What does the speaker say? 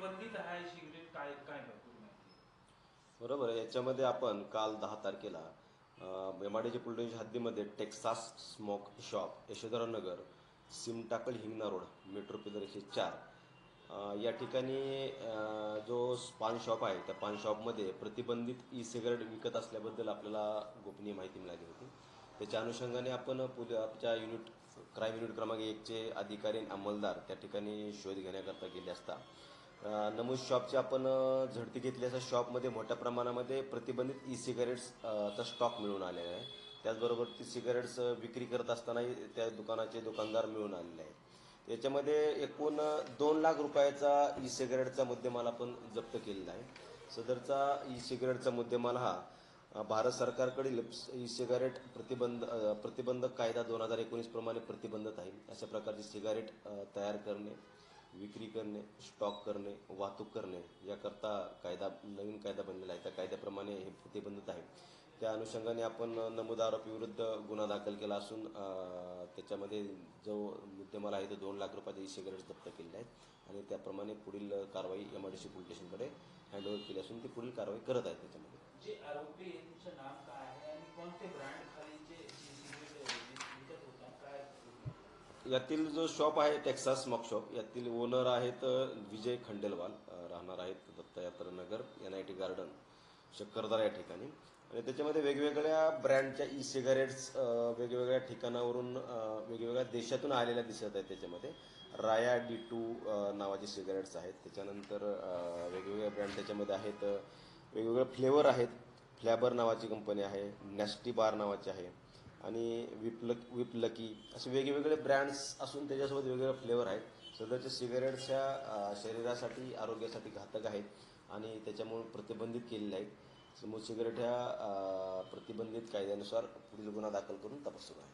प्रतिबंधित आहे सिगरेट काय काय भरपूर माहिती. बरोबर आहे. याच्यामध्ये आपण काल 10 तारखेला मेमाडीच्या पोलीस हद्दीमध्ये टेक्सास स्मोक शॉप, यशोधरानगर, सिमटाकल हिंगणा रोड, मेट्रो पिलर 104 या ठिकाणी जो पान शॉप आहे त्या पान शॉपमध्ये प्रतिबंधित ई सिगारेट विकत असल्याबद्दल आपल्याला गोपनीय माहिती मिळाली होती. त्याच्या अनुषंगाने आपण आमच्या क्राईम युनिट क्रमांक 1चे अधिकारी आणि अंमलदार त्या ठिकाणी शोध घेण्याकरता गेले असता नमूद शॉपची आपण झडती घेतली असता शॉपमध्ये मोठ्या प्रमाणामध्ये प्रतिबंधित ई सिगारेट्सचा स्टॉक मिळून आलेला आहे. त्याचबरोबर ती सिगारेट्स विक्री करत असतानाही त्या दुकानाचे दुकानदार मिळून आलेले आहेत. याच्यामध्ये एकूण 2 लाख रुपयाचा ई सिगारेटचा मुद्देमाल आपण जप्त केलेला आहे. सदरचा ई सिगारेटचा मुद्देमाल हा भारत सरकारकडील ई सिगारेट प्रतिबंधक कायदा 2019 प्रमाणे प्रतिबंधित आहे. अशा प्रकारची सिगारेट तयार करणे, विक्री करणे, स्टॉक करणे, वाहतूक करणे याकरता नवीन कायदा बनलेला आहे. त्या कायद्याप्रमाणे हे प्रतिबंधित आहे. त्या अनुषंगाने आपण नमूद आरोपीविरुद्ध गुन्हा दाखल केला असून त्याच्यामध्ये जो मुद्देमाल आहे तो 2 लाख रुपयाचे ई सिगारेट्स जप्त केलेले आहेत आणि त्याप्रमाणे पुढील कारवाई एमआयडीसी पोलीस स्टेशनकडे हँडओव्हर केली असून ती पुढील कारवाई करत आहे. त्याच्यामध्ये जे आरोपी आहे त्यांचं नाव काय आहे आणि कोणते ब्रँड खालीचे सिगरेट विकत होता काय. यातील जो शॉप आहे टेक्सास स्मोक शॉप यातील ओनर आहेत विजय खंडेलवाल, राहणार आहेत दत्तयात्रा नगर, NIT गार्डन, शक्करदारा या ठिकाणी. आणि त्याच्यामध्ये वेगवेगळ्या ब्रँडच्या ई सिगारेट्स वेगवेगळ्या ठिकाणावरून वेगवेगळ्या देशातून आलेल्या दिसत आहेत. त्याच्यामध्ये राया D2 नावाचे सिगारेट्स आहेत. त्याच्यानंतर वेगवेगळे ब्रँड त्याच्यामध्ये आहेत. वेगवेगळे फ्लेवर आहेत. फ्लॅबर नावाची कंपनी आहे, नॅस्टी बार नावाची आहे आणि विप लकी असे वेगवेगळे ब्रँड्स असून त्याच्यासोबत वेगवेगळे फ्लेवर आहेत. सदरच्या सिगारेट्स ह्या शरीरासाठी आरोग्यासाठी घातक आहेत आणि त्याच्यामुळे प्रतिबंधित केलेले आहेत. समोर सिगारेट ह्या प्रतिबंधित कायद्यानुसार पुढील गुन्हा दाखल करून तपास सुरू आहे.